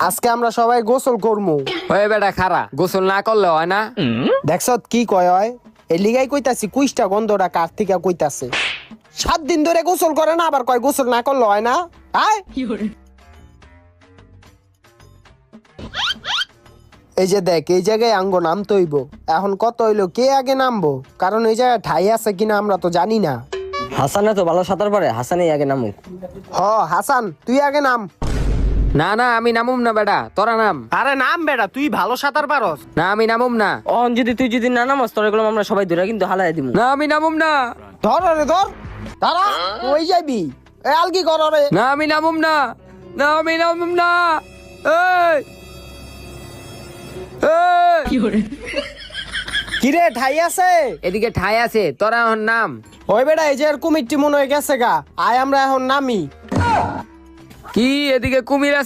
আজকে আমরা সবাই গোসল করমু। ওই বেটা খারা, গোসল না করলে হয় না? দেখছত কি কয় হয়? এই লিগাই কইতাছি কুইষ্টা গন্ধটা কার থেকে কইতাছে। 7 দিন ধরে গোসল করে না, আবার কয় গোসল না করলে হয় না। আয় এই যে দেখ, এই জায়গায় আঙ্গ নামতে হইব। এখন কত হইলো, কে আগে নামবো? কারণ এই জায়গায় ঠাই আছে কিনা আমরা তো জানি না। হাসানে তো ভালো সাঁতার পারে, হাসানই আগে নামুক। হাসান তুই আগে নাম। না না, আমি নামুম না বেটা, তোরা নাম। আরে নাম বেটা, তুই ভালো সাঁতার পারস। না আমি নামুম না। তুই যদি না নামাস তোর এগুলো আমরা সবাই ধরে কিন্তু হালাই দিব। না আমি নামুম না। ধর রে ধর, দাঁড়া ওই যাবি। এ আলগি কর রে। না আমি নামুম না। না আমি নামুম না। এই এই, কিরে ঠাই আছে? এদিকে ঠাই আছে, তোরা এখন নাম। ওই বেটা, এই যে এর কুমিরটি মনে হয়ে গেছে গা। আয় আমরা এখন নামি। কি এদিকে কুমির আছে?